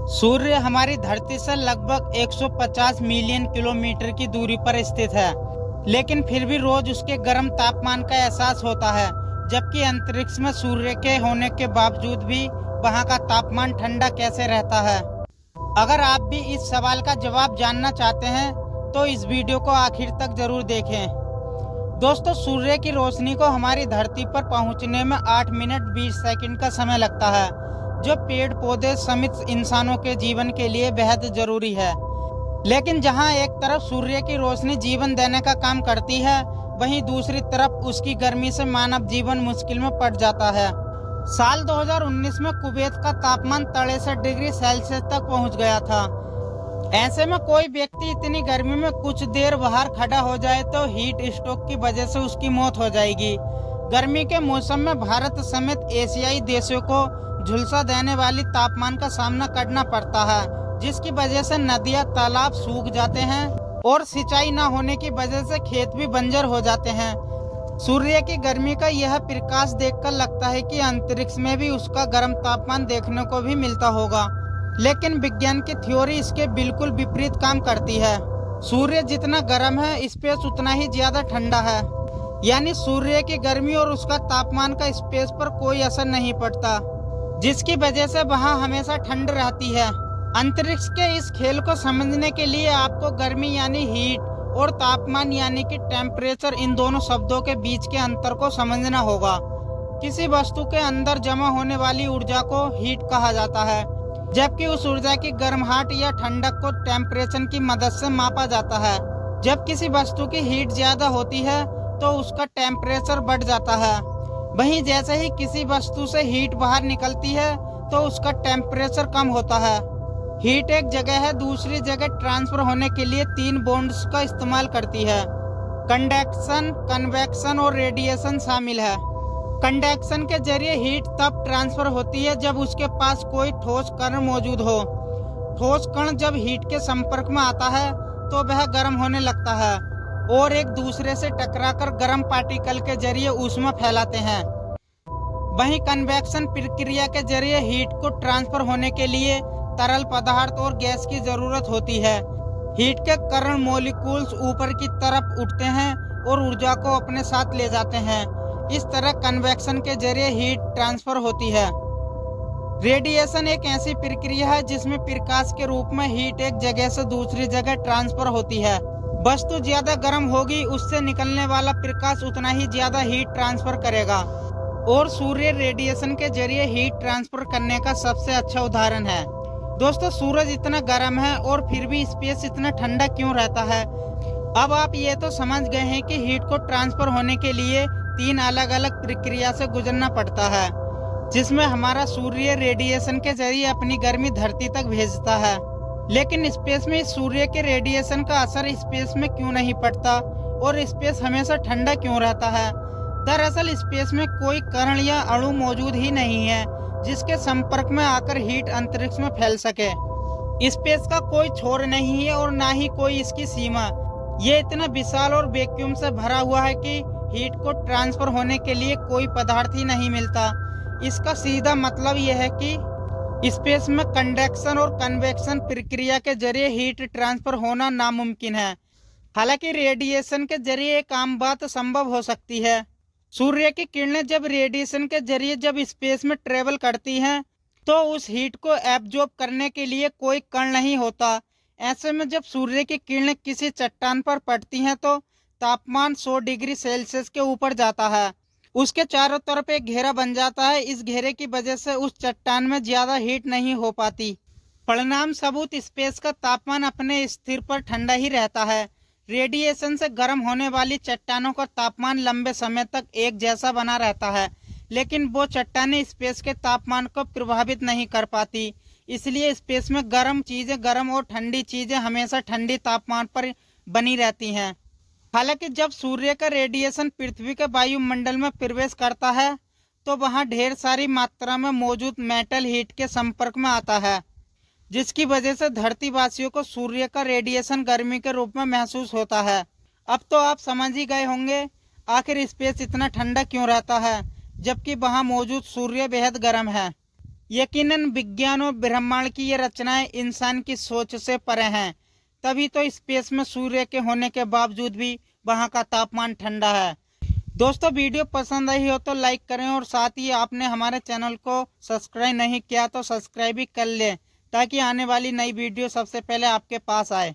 सूर्य हमारी धरती से लगभग 150 मिलियन किलोमीटर की दूरी पर स्थित है, लेकिन फिर भी रोज उसके गर्म तापमान का एहसास होता है, जबकि अंतरिक्ष में सूर्य के होने के बावजूद भी वहां का तापमान ठंडा कैसे रहता है। अगर आप भी इस सवाल का जवाब जानना चाहते हैं तो इस वीडियो को आखिर तक जरूर देखें। दोस्तों, सूर्य की रोशनी को हमारी धरती पर पहुंचने में 8 मिनट 20 सेकंड का समय लगता है, जो पेड़ पौधे समेत इंसानों के जीवन के लिए बेहद जरूरी है। लेकिन जहां एक तरफ सूर्य की रोशनी जीवन देने का काम करती है, वहीं दूसरी तरफ उसकी गर्मी से मानव जीवन मुश्किल में पड़ जाता है। साल 2019 में कुवैत का तापमान 63 डिग्री सेल्सियस तक पहुंच गया था। ऐसे में कोई व्यक्ति इतनी गर्मी में कुछ देर बाहर खड़ा हो जाए तो हीट स्ट्रोक की वजह से उसकी मौत हो जाएगी। गर्मी के मौसम में भारत समेत एशियाई देशों को झुलसा देने वाली तापमान का सामना करना पड़ता है, जिसकी वजह से नदियां तालाब सूख जाते हैं और सिंचाई न होने की वजह से खेत भी बंजर हो जाते हैं। सूर्य की गर्मी का यह प्रकाश देखकर लगता है कि अंतरिक्ष में भी उसका गर्म तापमान देखने को भी मिलता होगा, लेकिन विज्ञान की थ्योरी इसके बिल्कुल विपरीत काम करती है। सूर्य जितना गर्म है, स्पेस उतना ही ज्यादा ठंडा है। यानी सूर्य की गर्मी और उसका तापमान का स्पेस पर कोई असर नहीं पड़ता, जिसकी वजह से वहाँ हमेशा ठंड रहती है। अंतरिक्ष के इस खेल को समझने के लिए आपको गर्मी यानी हीट और तापमान यानी कि टेम्परेचर, इन दोनों शब्दों के बीच के अंतर को समझना होगा। किसी वस्तु के अंदर जमा होने वाली ऊर्जा को हीट कहा जाता है, जबकि उस ऊर्जा की गर्माहट या ठंडक को टेम्परेचर की मदद से मापा जाता है। जब किसी वस्तु की हीट ज्यादा होती है तो उसका टेम्परेचर बढ़ जाता है। वहीं जैसे ही किसी वस्तु से हीट बाहर निकलती है तो उसका टेम्परेचर कम होता है। हीट एक जगह है दूसरी जगह ट्रांसफर होने के लिए 3 बॉन्ड्स का इस्तेमाल करती है। कंडक्शन, कन्वेक्शन और रेडिएशन शामिल है। कंडक्शन के जरिए हीट तब ट्रांसफर होती है जब उसके पास कोई ठोस कण मौजूद हो। ठोस कण जब हीट के संपर्क में आता है तो वह गर्म होने लगता है और एक दूसरे से टकराकर गर्म पार्टिकल के जरिए ऊष्मा फैलाते हैं। वहीं कन्वेक्शन प्रक्रिया के जरिए हीट को ट्रांसफर होने के लिए तरल पदार्थ और गैस की जरूरत होती है। हीट के कारण मॉलिक्यूल्स ऊपर की तरफ उठते हैं और ऊर्जा को अपने साथ ले जाते हैं। इस तरह कन्वेक्शन के जरिए हीट ट्रांसफर होती है। रेडिएशन एक ऐसी प्रक्रिया है जिसमें प्रकाश के रूप में हीट एक जगह से दूसरी जगह ट्रांसफर होती है। वस्तु ज्यादा गर्म होगी, उससे निकलने वाला प्रकाश उतना ही ज्यादा हीट ट्रांसफर करेगा, और सूर्य रेडिएशन के जरिए हीट ट्रांसफर करने का सबसे अच्छा उदाहरण है। दोस्तों, सूरज इतना गर्म है और फिर भी स्पेस इतना ठंडा क्यों रहता है? अब आप ये तो समझ गए हैं कि हीट को ट्रांसफर होने के लिए 3 अलग अलग प्रक्रिया से गुजरना पड़ता है, जिसमें हमारा सूर्य रेडिएशन के जरिए अपनी गर्मी धरती तक भेजता है। लेकिन स्पेस में सूर्य के रेडिएशन का असर स्पेस में क्यों नहीं पड़ता और स्पेस हमेशा ठंडा क्यों रहता है? दरअसल स्पेस में कोई कण या अणु मौजूद ही नहीं है जिसके संपर्क में आकर हीट अंतरिक्ष में फैल सके। स्पेस का कोई छोर नहीं है और ना ही कोई इसकी सीमा। ये इतना विशाल और वैक्यूम से भरा हुआ है कि हीट को ट्रांसफर होने के लिए कोई पदार्थ ही नहीं मिलता। इसका सीधा मतलब यह है कि स्पेस में कंडक्शन और कन्वेक्शन प्रक्रिया के जरिए हीट ट्रांसफर होना नामुमकिन है। हालांकि रेडिएशन के जरिए एक आम बात संभव हो सकती है। सूर्य की किरणें जब रेडिएशन के जरिए जब स्पेस में ट्रेवल करती हैं तो उस हीट को एब्जॉर्ब करने के लिए कोई कण नहीं होता। ऐसे में जब सूर्य की किरणें किसी चट्टान पर पड़ती हैं तो तापमान 100 डिग्री सेल्सियस के ऊपर जाता है। उसके चारों तरफ एक घेरा बन जाता है। इस घेरे की वजह से उस चट्टान में ज्यादा हीट नहीं हो पाती। परिणाम सबूत स्पेस का तापमान अपने स्थिर पर ठंडा ही रहता है। रेडिएशन से गर्म होने वाली चट्टानों का तापमान लंबे समय तक एक जैसा बना रहता है, लेकिन वो चट्टानें स्पेस के तापमान को प्रभावित नहीं कर पाती। इसलिए स्पेस में गर्म चीजें गर्म और ठंडी चीजें हमेशा ठंडी तापमान पर बनी रहती हैं। हालांकि जब सूर्य का रेडिएशन पृथ्वी के वायुमंडल में प्रवेश करता है तो वहां ढेर सारी मात्रा में मौजूद मेटल हीट के संपर्क में आता है, जिसकी वजह से धरतीवासियों को सूर्य का रेडिएशन गर्मी के रूप में महसूस होता है। अब तो आप समझ ही गए होंगे आखिर स्पेस इतना ठंडा क्यों रहता है, जबकि वहां मौजूद सूर्य बेहद गर्म है। यकीनन विज्ञान और ब्रह्मांड की ये रचनाएं इंसान की सोच से परे हैं, तभी तो स्पेस में सूर्य के होने के बावजूद भी वहां का तापमान ठंडा है। दोस्तों, वीडियो पसंद आई हो तो लाइक करें और साथ ही आपने हमारे चैनल को सब्सक्राइब नहीं किया तो सब्सक्राइब भी कर लें, ताकि आने वाली नई वीडियो सबसे पहले आपके पास आए।